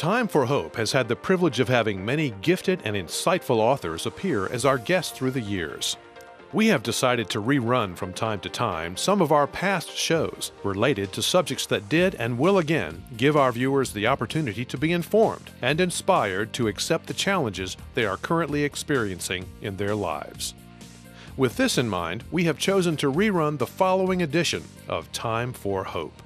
Time for Hope has had the privilege of having many gifted and insightful authors appear as our guests through the years. We have decided to rerun from time to time some of our past shows related to subjects that did and will again give our viewers the opportunity to be informed and inspired to accept the challenges they are currently experiencing in their lives. With this in mind, we have chosen to rerun the following edition of Time for Hope.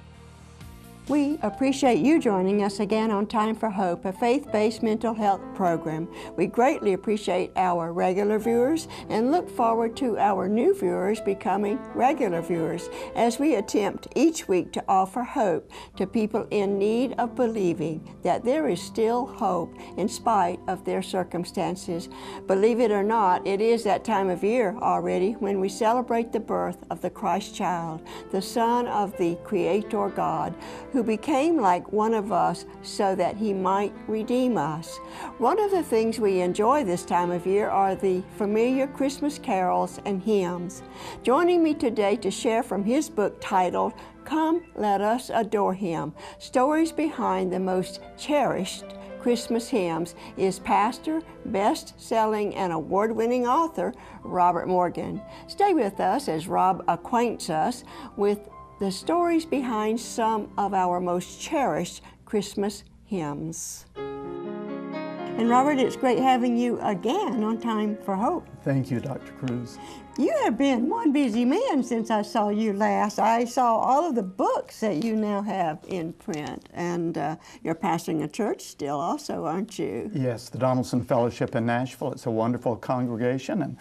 We appreciate you joining us again on Time for Hope, a faith-based mental health program. We greatly appreciate our regular viewers and look forward to our new viewers becoming regular viewers as we attempt each week to offer hope to people in need of believing that there is still hope in spite of their circumstances. Believe it or not, it is that time of year already when we celebrate the birth of the Christ child, the Son of the Creator God, who became like one of us so that he might redeem us. One of the things we enjoy this time of year are the familiar Christmas carols and hymns. Joining me today to share from his book titled, Come, Let Us Adore Him, Stories Behind the Most Cherished Christmas Hymns, is pastor, best-selling, and award-winning author Robert Morgan. Stay with us as Rob acquaints us with the stories behind some of our most cherished Christmas hymns. And Robert, it's great having you again on Time for Hope. Thank you, Dr. Crews. You have been one busy man since I saw you last. I saw all of the books that you now have in print, and you're pastoring a church still also, aren't you? Yes, the Donaldson Fellowship in Nashville. It's a wonderful congregation, and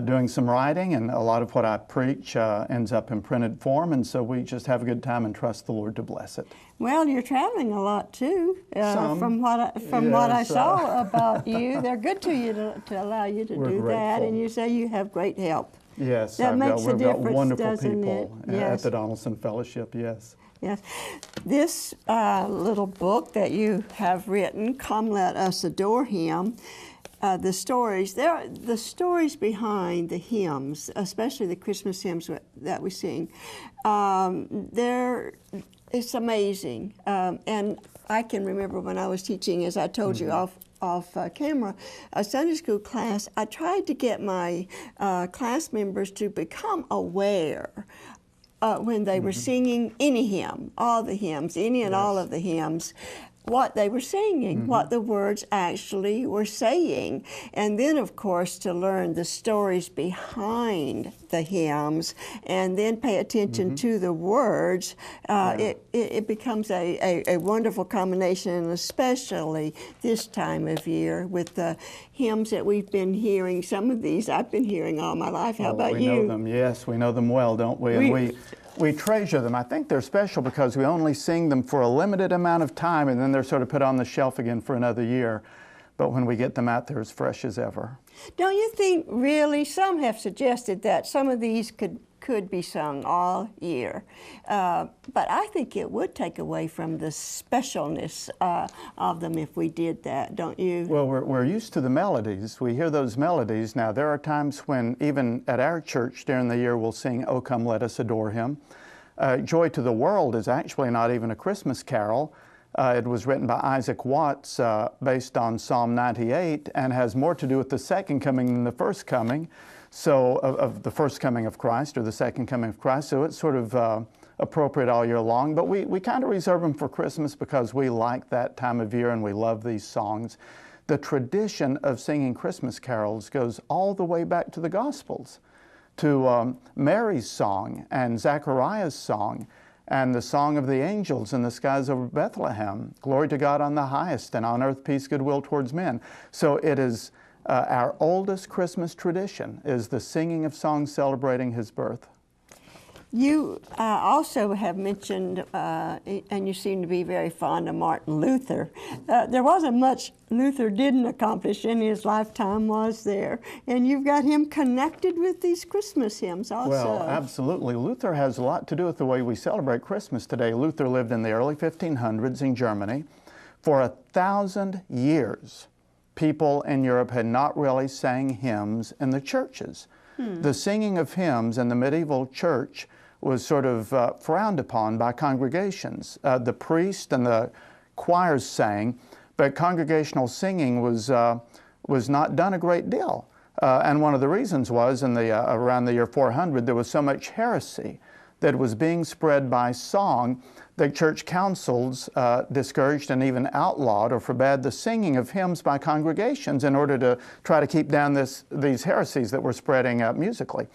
doing some writing, and a lot of what I preach ends up in printed form, and so we just have a good time and trust the Lord to bless it. Well, you're traveling a lot too, from what I saw about you. They're good to you to allow you to do that, and you say you have great help. Yes, that makes a we've difference, got wonderful doesn't people it? Yes. at the Donaldson Fellowship, yes. Yes. This little book that you have written, Come Let Us Adore Him, the stories behind the hymns, especially the Christmas hymns that we sing. It's amazing. And I can remember when I was teaching, as I told you off camera, a Sunday school class, I tried to get my class members to become aware when they were singing any hymn, all the hymns, any and all of the hymns, what they were singing, what the words actually were saying. And then, of course, to learn the stories behind the hymns and then pay attention to the words, it becomes a wonderful combination, and especially this time of year with the hymns that we've been hearing. Some of these I've been hearing all my life. How about you? We know them, yes, we know them well, don't we? And we treasure them. I think they're special because we only sing them for a limited amount of time, and then they're sort of put on the shelf again for another year. But when we get them out, they're as fresh as ever. Don't you think, really, some have suggested that some of these could be sung all year. But I think it would take away from the specialness of them if we did that, don't you? Well, we're used to the melodies. We hear those melodies. Now, there are times when, even at our church during the year, we'll sing, Oh, Come, Let Us Adore Him. Joy to the World is actually not even a Christmas carol. It was written by Isaac Watts based on Psalm 98 and has more to do with the second coming than the first coming. So, of the first coming of Christ or the second coming of Christ. So it's sort of appropriate all year long. But we kind of reserve them for Christmas because we like that time of year and we love these songs. The tradition of singing Christmas carols goes all the way back to the Gospels, to Mary's song and Zechariah's song, and the song of the angels in the skies over Bethlehem. Glory to God on the highest, and on earth peace, goodwill towards men. So it is our oldest Christmas tradition is the singing of songs celebrating His birth. You also have mentioned, and you seem to be very fond of Martin Luther. There wasn't much Luther didn't accomplish in his lifetime, was there? And you've got him connected with these Christmas hymns also. Well, absolutely. Luther has a lot to do with the way we celebrate Christmas today. Luther lived in the early 1500s in Germany. For 1,000 years, people in Europe had not really sang hymns in the churches. The singing of hymns in the medieval church was sort of frowned upon by congregations. The priest and the choirs sang, but congregational singing was not done a great deal. And one of the reasons was around the year 400, there was so much heresy that was being spread by song that church councils discouraged and even outlawed or forbade the singing of hymns by congregations in order to try to keep down these heresies that were spreading musically.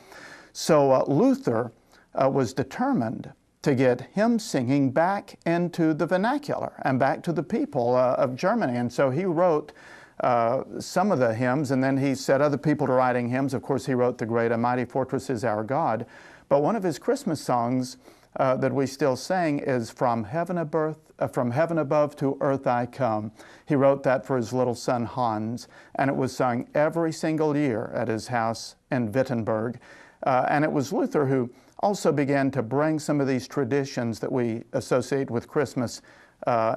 So Luther was determined to get hymn singing back into the vernacular and back to the people of Germany. And so he wrote some of the hymns, and then he set other people to writing hymns. Of course, he wrote the great "A Mighty Fortress Is Our God." But one of his Christmas songs that we still sing is from heaven above to earth I come. He wrote that for his little son Hans, and it was sung every single year at his house in Wittenberg. And it was Luther who also began to bring some of these traditions that we associate with Christmas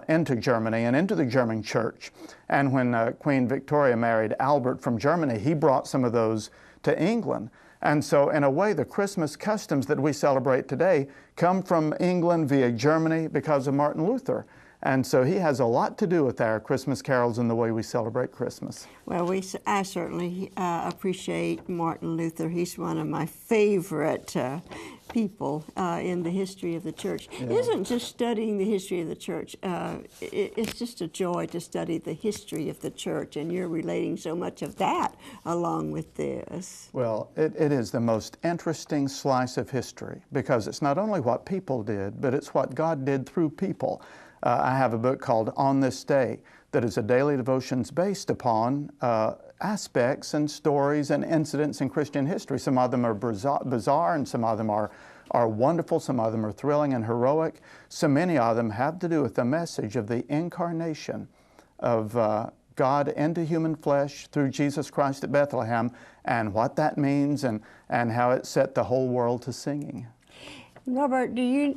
into Germany and into the German church. And when Queen Victoria married Albert from Germany, he brought some of those to England. And so in a way, the Christmas customs that we celebrate today come from England via Germany because of Martin Luther. And so he has a lot to do with our Christmas carols and the way we celebrate Christmas. Well, I certainly appreciate Martin Luther. He's one of my favorite people in the history of the church. Yeah. It isn't just studying the history of the church. It's just a joy to study the history of the church, and you're relating so much of that along with this. Well, it is the most interesting slice of history because it's not only what people did, but it's what God did through people. I have a book called On This Day that is a daily devotions based upon aspects and stories and incidents in Christian history. Some of them are bizarre and some of them are wonderful. Some of them are thrilling and heroic. So many of them have to do with the message of the incarnation of God into human flesh through Jesus Christ at Bethlehem and what that means and how it set the whole world to singing. Robert,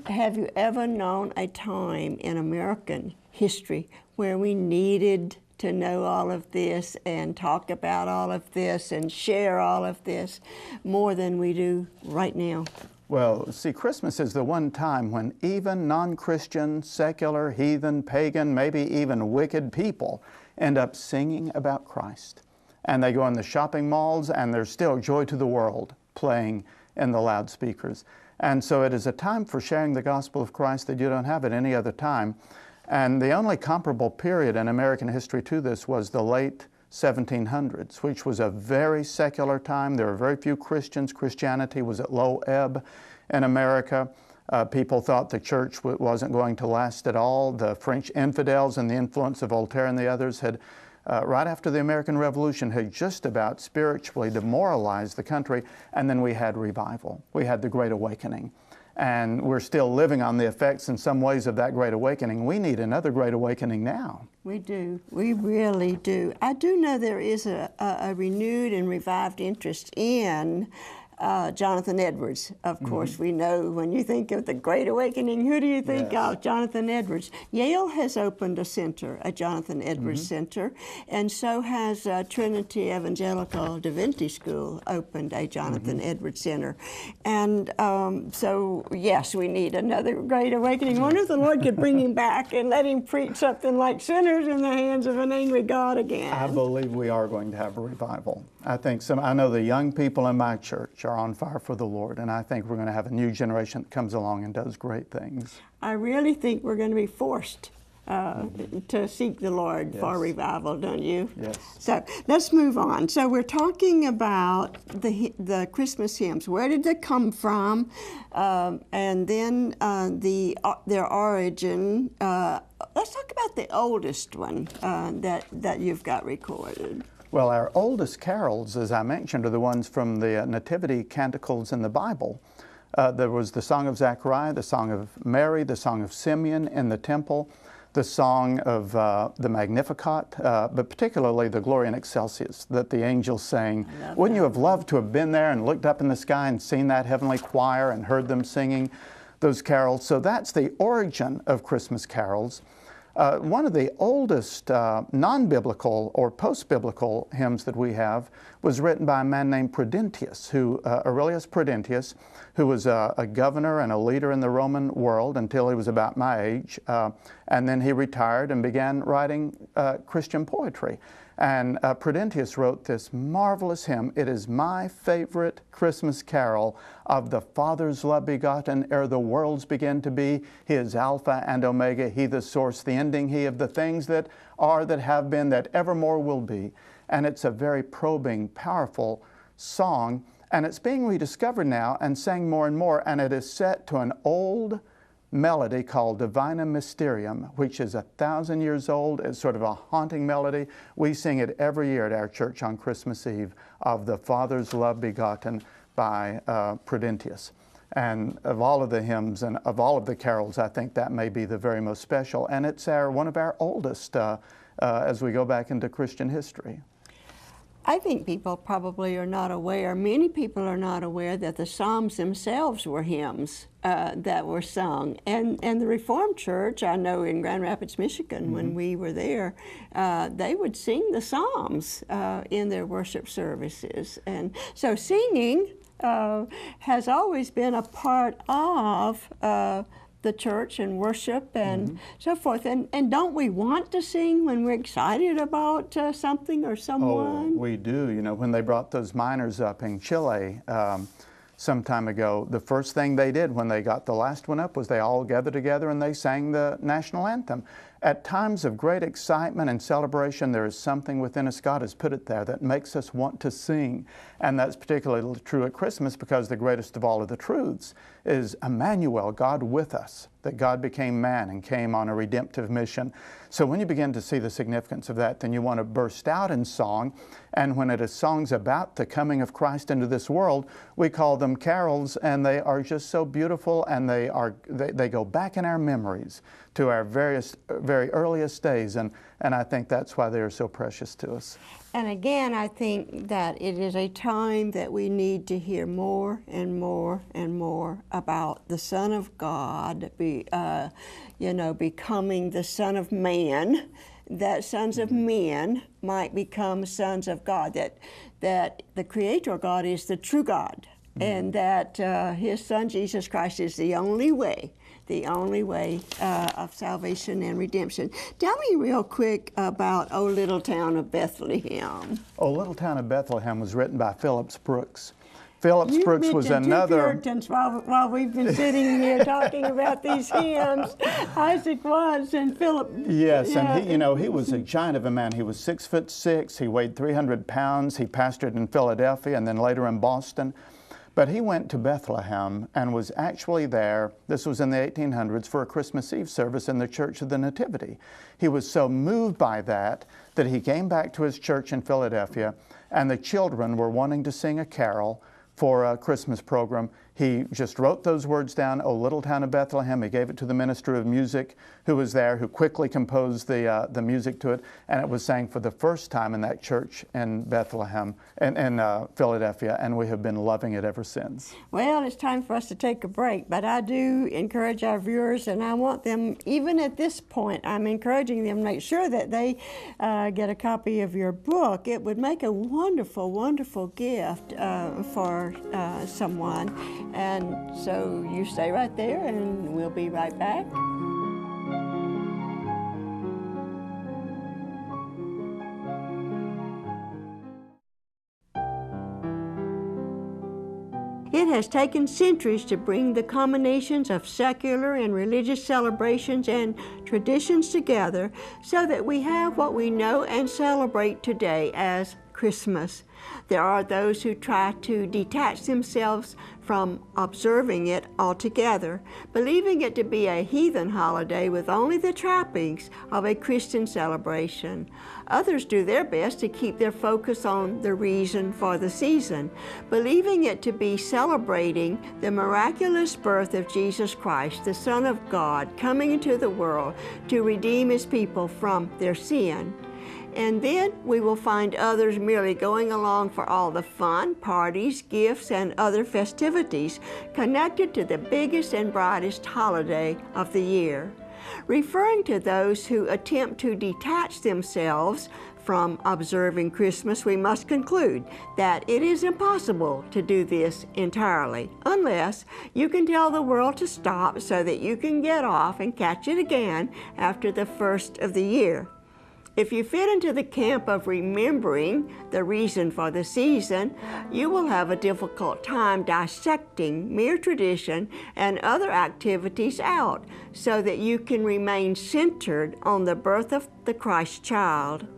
have you ever known a time in American history where we needed to know all of this and talk about all of this and share all of this more than we do right now? Well, see, Christmas is the one time when even non-Christian, secular, heathen, pagan, maybe even wicked people end up singing about Christ. And they go in the shopping malls and there's still Joy to the World playing in the loudspeakers. And so it is a time for sharing the gospel of Christ that you don't have at any other time. And the only comparable period in American history to this was the late 1700s, which was a very secular time. There were very few Christians. Christianity was at low ebb in America. People thought the church wasn't going to last at all. The French infidels and the influence of Voltaire and the others had right after the American Revolution had just about spiritually demoralized the country, and then we had revival. We had the Great Awakening, and we're still living on the effects in some ways of that Great Awakening. We need another Great Awakening now. We do. We really do. I do know there is a renewed and revived interest in Jonathan Edwards. Of course, we know when you think of the Great Awakening, who do you think of? Jonathan Edwards. Yale has opened a center, a Jonathan Edwards Center, and so has Trinity Evangelical Divinity School opened a Jonathan Edwards Center. And so, yes, we need another Great Awakening. I wonder if the Lord could bring him back and let him preach something like sinners in the hands of an angry God again. I believe we are going to have a revival. I know the young people in my church are on fire for the Lord, and I think we're going to have a new generation that comes along and does great things. I really think we're going to be forced to seek the Lord for revival, don't you? Yes. So let's move on. So we're talking about the Christmas hymns. Where did they come from? And then their origin. Let's talk about the oldest one that you've got recorded. Well, our oldest carols, as I mentioned, are the ones from the Nativity Canticles in the Bible. There was the Song of Zechariah, the Song of Mary, the Song of Simeon in the temple, the Song of the Magnificat, but particularly the Gloria in Excelsis that the angels sang. Wouldn't you have loved to have been there and looked up in the sky and seen that heavenly choir and heard them singing those carols? So that's the origin of Christmas carols. One of the oldest non-biblical or post-biblical hymns that we have was written by a man named Prudentius, Aurelius Prudentius, who was a governor and a leader in the Roman world until he was about my age. And then he retired and began writing Christian poetry. And Prudentius wrote this marvelous hymn. It is my favorite Christmas carol. Of the Father's love begotten, ere the worlds begin to be. He is Alpha and Omega, He the source, the ending, He of the things that are, that have been, that evermore will be. And it's a very probing, powerful song. And it's being rediscovered now and sang more and more. And it is set to an old melody called Divina Mysterium, which is 1,000 years old. It's sort of a haunting melody. We sing it every year at our church on Christmas Eve, Of the Father's love begotten, by Prudentius. And of all of the hymns and of all of the carols, I think that may be the very most special. And it's one of our oldest as we go back into Christian history. I think people probably are not aware, many people are not aware that the Psalms themselves were hymns that were sung. And the Reformed Church, I know in Grand Rapids, Michigan, when we were there, they would sing the Psalms in their worship services. And so singing has always been a part of the church and worship and so forth. And don't we want to sing when we're excited about something or someone? Oh, we do. You know, when they brought those miners up in Chile some time ago, the first thing they did when they got the last one up was they all gathered together and they sang the national anthem. At times of great excitement and celebration, there is something within us, God has put it there, that makes us want to sing. And that's particularly true at Christmas, because the greatest of all of the truths is Emmanuel, God with us, that God became man and came on a redemptive mission. So when you begin to see the significance of that, then you want to burst out in song. And when it is songs about the coming of Christ into this world, we call them carols, and they are just so beautiful, and they go back in our memories to our very earliest days, and I think that's why they are so precious to us. And again, I think that it is a time that we need to hear more and more and more about the Son of God, becoming the Son of Man, that sons of men might become sons of God, that the Creator God is the true God, and that His Son Jesus Christ is the only way of salvation and redemption. Tell me real quick about O Little Town of Bethlehem. O Little Town of Bethlehem was written by Phillips Brooks. Phillips Brooks was another... Puritans while we've been sitting here talking about these hymns. Isaac was, and Philip... Yes, and he was a giant of a man. He was 6'6". He weighed 300 pounds. He pastored in Philadelphia and then later in Boston. But he went to Bethlehem and was actually there, this was in the 1800s, for a Christmas Eve service in the Church of the Nativity. He was so moved by that he came back to his church in Philadelphia, and the children were wanting to sing a carol for a Christmas program. He just wrote those words down, O Little Town of Bethlehem. He gave it to the minister of music who was there, who quickly composed the music to it, and it was sang for the first time in that church in Bethlehem, in Philadelphia, and we have been loving it ever since. Well, it's time for us to take a break, but I do encourage our viewers, and I want them, even at this point, I'm encouraging them to make sure that they get a copy of your book. It would make a wonderful, wonderful gift for someone. And so you stay right there, and we'll be right back. It has taken centuries to bring the combinations of secular and religious celebrations and traditions together so that we have what we know and celebrate today as Christmas. There are those who try to detach themselves from observing it altogether, believing it to be a heathen holiday with only the trappings of a Christian celebration. Others do their best to keep their focus on the reason for the season, believing it to be celebrating the miraculous birth of Jesus Christ, the Son of God, coming into the world to redeem His people from their sin. And then we will find others merely going along for all the fun, parties, gifts, and other festivities connected to the biggest and brightest holiday of the year. referring to those who attempt to detach themselves from observing Christmas. We must conclude that it is impossible to do this entirely, unless you can tell the world to stop so that you can get off and catch it again after the first of the year. If you fit into the camp of remembering the reason for the season, you will have a difficult time dissecting mere tradition and other activities out so that you can remain centered on the birth of the Christ child.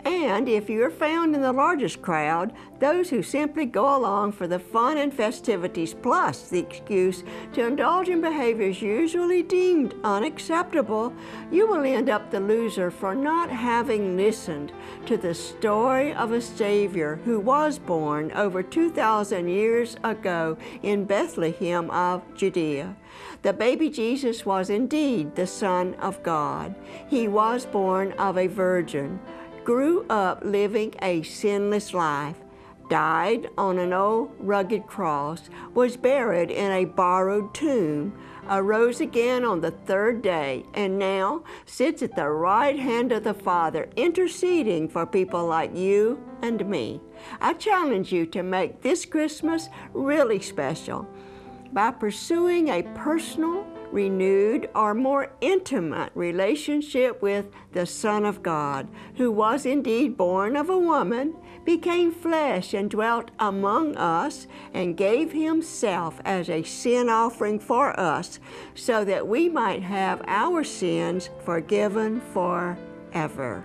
And if you are found in the largest crowd, those who simply go along for the fun and festivities plus the excuse to indulge in behaviors usually deemed unacceptable, you will end up the loser for not having listened to the story of a Savior who was born over 2,000 years ago in Bethlehem of Judea. The baby Jesus was indeed the Son of God. He was born of a virgin, grew up living a sinless life, died on an old rugged cross, was buried in a borrowed tomb, arose again on the third day, and now sits at the right hand of the Father, interceding for people like you and me. I challenge you to make this Christmas really special by pursuing a personal, renewed, or more intimate relationship with the Son of God, who was indeed born of a woman, became flesh and dwelt among us, and gave himself as a sin offering for us, so that we might have our sins forgiven forever.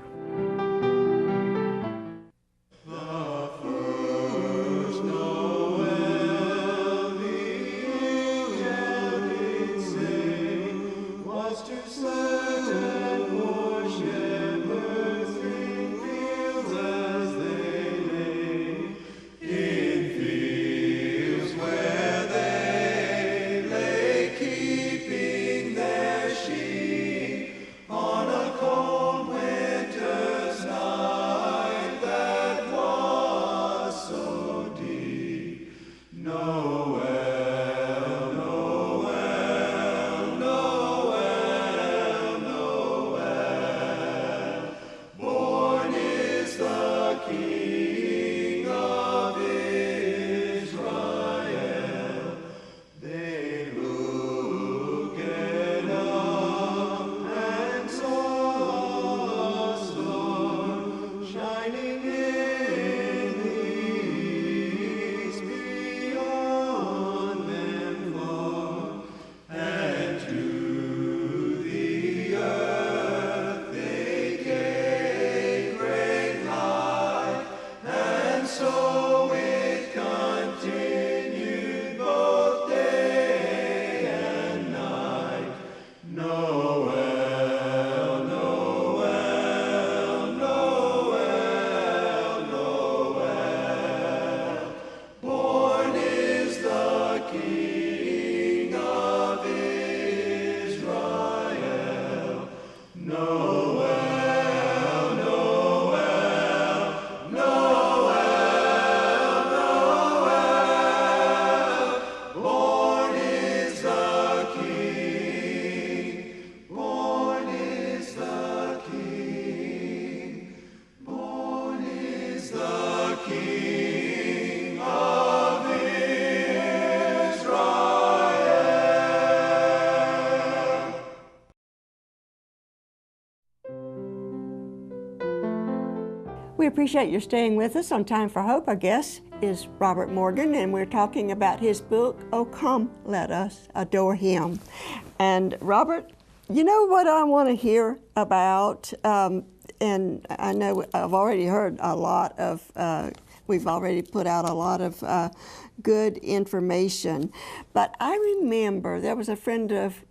We appreciate your staying with us on Time for Hope. Our guest is Robert Morgan, and we're talking about his book, Oh Come, Let Us Adore Him. And Robert, you know what I want to hear about, and I know I've already heard a lot of, we've already put out a lot of good information, but I remember there was a friend of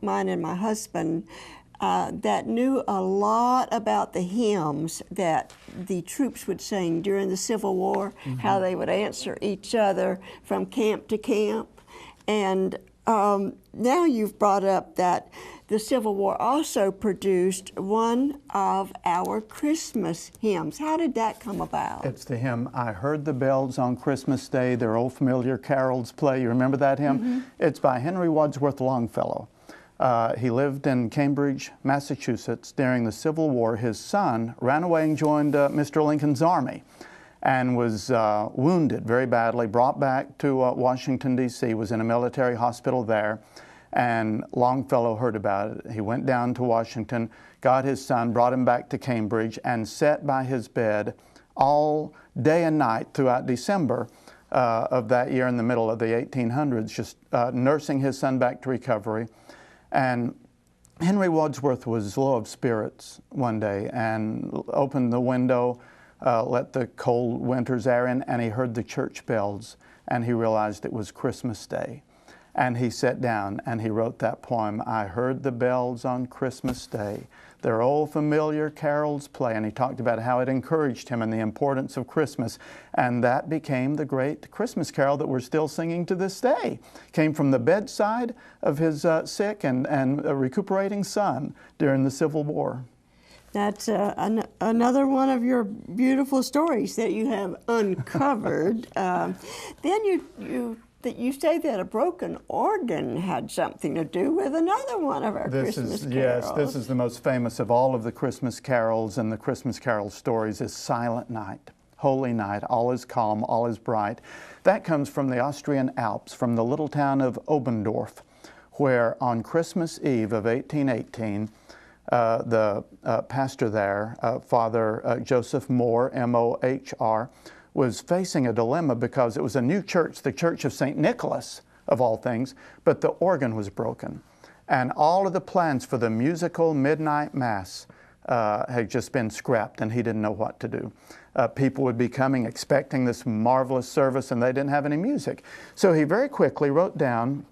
mine and my husband that knew a lot about the hymns that the troops would sing during the Civil War, how they would answer each other from camp to camp. And now you've brought up that the Civil War also produced one of our Christmas hymns. How did that come about? It's the hymn, I Heard the Bells on Christmas Day, Their Old Familiar Carols Play. You remember that hymn? It's by Henry Wadsworth Longfellow. He lived in Cambridge, Massachusetts during the Civil War. His son ran away and joined Mr. Lincoln's army and was wounded very badly, brought back to Washington, D.C., was in a military hospital there, and Longfellow heard about it. He went down to Washington, got his son, brought him back to Cambridge, and sat by his bed all day and night throughout December of that year in the middle of the 1800s, just nursing his son back to recovery. And Henry Wadsworth was low of spirits one day and opened the window, let the cold winter's air in, and he heard the church bells, and he realized it was Christmas Day. And he sat down and he wrote that poem, "I heard the bells on Christmas Day, their old familiar carols play." And he talked about how it encouraged him and the importance of Christmas. And that became the great Christmas carol that we're still singing to this day. Came from the bedside of his sick and recuperating son during the Civil War. That's another one of your beautiful stories that you have uncovered. Then you say that a broken organ had something to do with another one of our Christmas carols. Yes, this is the most famous of all of the Christmas carols and the Christmas carol stories is Silent Night, Holy Night, all is calm, all is bright. That comes from the Austrian Alps, from the little town of Oberndorf, where on Christmas Eve of 1818, the pastor there, Father Joseph Mohr, M-O-H-R, was facing a dilemma because it was a new church, the Church of St. Nicholas, of all things, but the organ was broken. And all of the plans for the musical midnight mass had just been scrapped, and he didn't know what to do. People would be coming expecting this marvelous service, and they didn't have any music. So he very quickly wrote down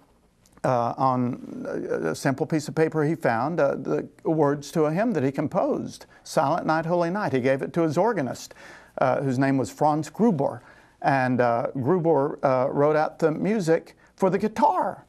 on a simple piece of paper he found the words to a hymn that he composed, Silent Night, Holy Night. He gave it to his organist, whose name was Franz Gruber. And Gruber wrote out the music for the guitar.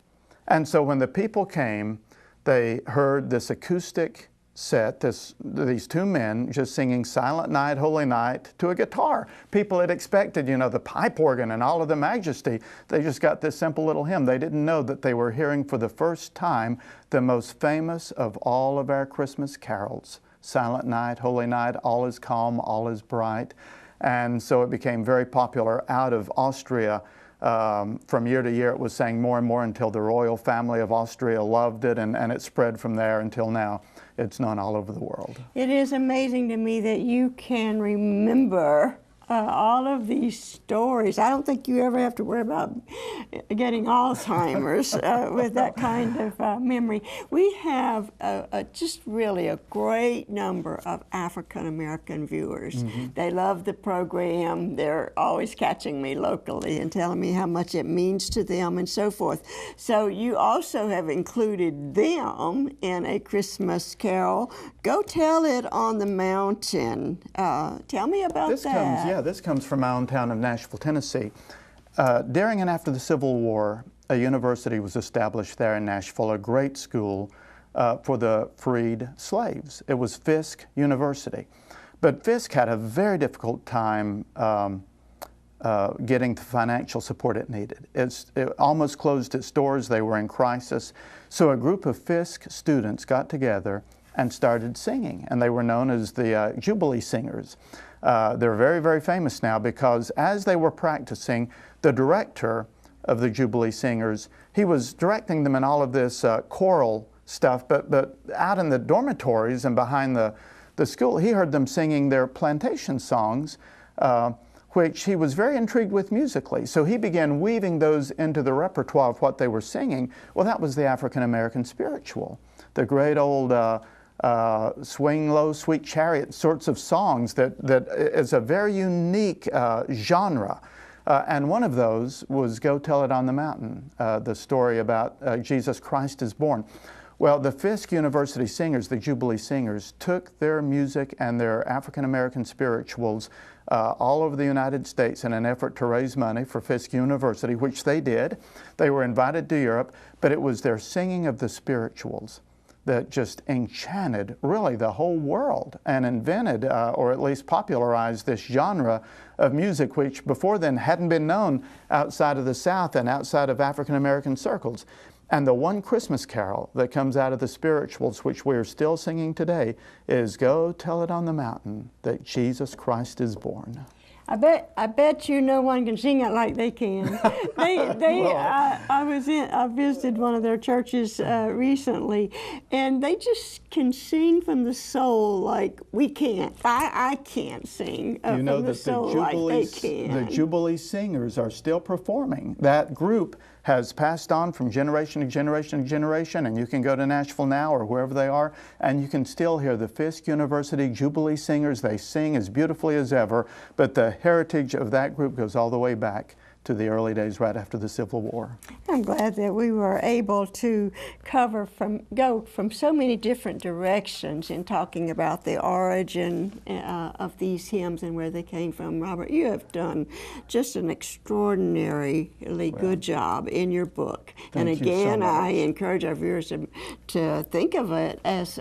And so when the people came, they heard this acoustic set, these two men just singing Silent Night, Holy Night to a guitar. People had expected, the pipe organ and all of the majesty. They just got this simple little hymn. They didn't know that they were hearing for the first time the most famous of all of our Christmas carols. Silent Night, Holy Night, all is calm, all is bright. And so it became very popular out of Austria. From year to year it was sang more and more until the royal family of Austria loved it, and it spread from there until now. It's known all over the world. It is amazing to me that you can remember all of these stories. I don't think you ever have to worry about getting Alzheimer's with that kind of memory. We have just really a great number of African American viewers. Mm-hmm. They love the program. They're always catching me locally and telling me how much it means to them and so forth. So you also have included them in a Christmas carol, Go Tell It on the Mountain. Tell me about that. This comes from my own town of Nashville, Tennessee. During and after the Civil War, a university was established there in Nashville, a great school for the freed slaves. It was Fisk University. But Fisk had a very difficult time getting the financial support it needed. It almost closed its doors. They were in crisis. So a group of Fisk students got together and started singing, and they were known as the Jubilee Singers. They're very, very famous now because as they were practicing, the director of the Jubilee Singers, he was directing them in all of this choral stuff, but out in the dormitories and behind the school, he heard them singing their plantation songs, which he was very intrigued with musically. So he began weaving those into the repertoire of what they were singing. Well, that was the African American spiritual, the great old swing low, sweet chariot sorts of songs that is a very unique genre. And one of those was Go Tell It on the Mountain, the story about Jesus Christ is born. Well, the Fisk University Singers, the Jubilee Singers, took their music and their African American spirituals all over the United States in an effort to raise money for Fisk University, which they did. They were invited to Europe, but it was their singing of the spirituals that just enchanted really the whole world and invented or at least popularized this genre of music, which before then hadn't been known outside of the South and outside of African American circles. And the one Christmas carol that comes out of the spirituals, which we're still singing today, is "Go Tell It on the Mountain that Jesus Christ is born." I bet you no one can sing it like they can. I visited one of their churches recently, and they just can sing from the soul like we can't. I can't sing from the soul like they can. The Jubilee Singers are still performing. That group has passed on from generation to generation to generation, and you can go to Nashville now or wherever they are, and you can still hear the Fisk University Jubilee Singers. They sing as beautifully as ever, but the heritage of that group goes all the way back to the early days right after the Civil War. I'm glad that we were able to go from so many different directions in talking about the origin of these hymns and where they came from. Robert, you have done just an extraordinarily good job in your book. And again, I encourage our viewers to think of it as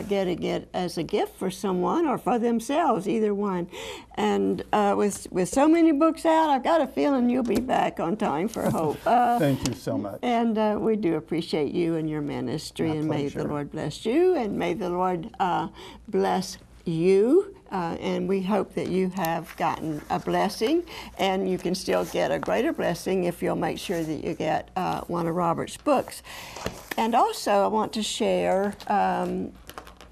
getting it as a gift for someone or for themselves, either one. And with so many books out, I've got a feeling you'll be back on Time for Hope. Thank you so much. And we do appreciate you and your ministry. My and pleasure. May the Lord bless you, and may the Lord bless you. And we hope that you have gotten a blessing, and you can still get a greater blessing if you'll make sure that you get one of Robert's books. And also, I want to share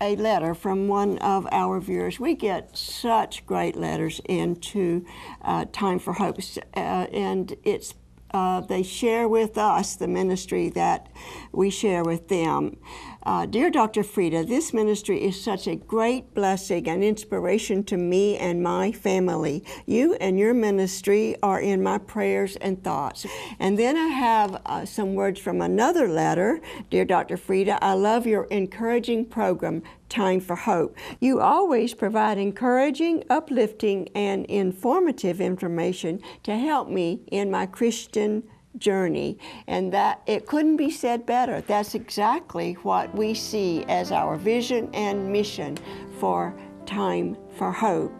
a letter from one of our viewers. We get such great letters into Time for Hope, and it's they share with us the ministry that we share with them. Dear Dr. Freda, this ministry is such a great blessing and inspiration to me and my family. You and your ministry are in my prayers and thoughts. And then I have some words from another letter. Dear Dr. Freda, I love your encouraging program, Time for Hope. You always provide encouraging, uplifting, and informative information to help me in my Christian journey, and that it couldn't be said better. That's exactly what we see as our vision and mission for Time for Hope.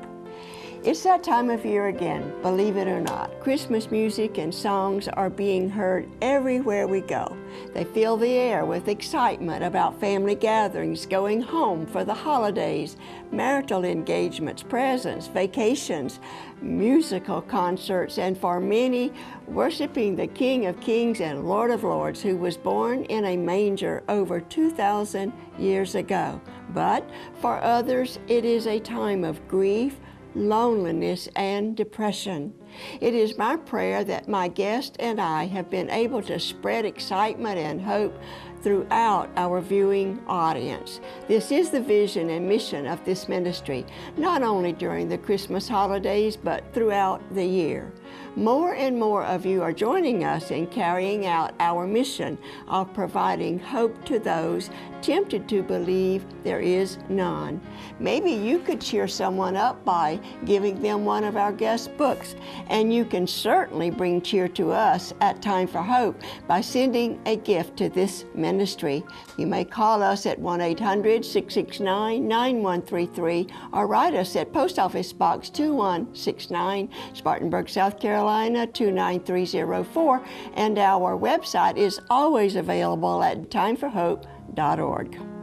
It's that time of year again, believe it or not. Christmas music and songs are being heard everywhere we go. They fill the air with excitement about family gatherings, going home for the holidays, marital engagements, presents, vacations, musical concerts, and for many, worshiping the King of Kings and Lord of Lords, who was born in a manger over 2,000 years ago. But for others, it is a time of grief, loneliness, and depression. It is my prayer that my guest and I have been able to spread excitement and hope throughout our viewing audience. This is the vision and mission of this ministry, not only during the Christmas holidays, but throughout the year. More and more of you are joining us in carrying out our mission of providing hope to those tempted to believe there is none. Maybe you could cheer someone up by giving them one of our guest books, and you can certainly bring cheer to us at Time for Hope by sending a gift to this ministry. You may call us at 1-800-669-9133 or write us at Post Office Box 2169, Spartanburg, South Carolina 29304, and our website is always available at timeforhope.org.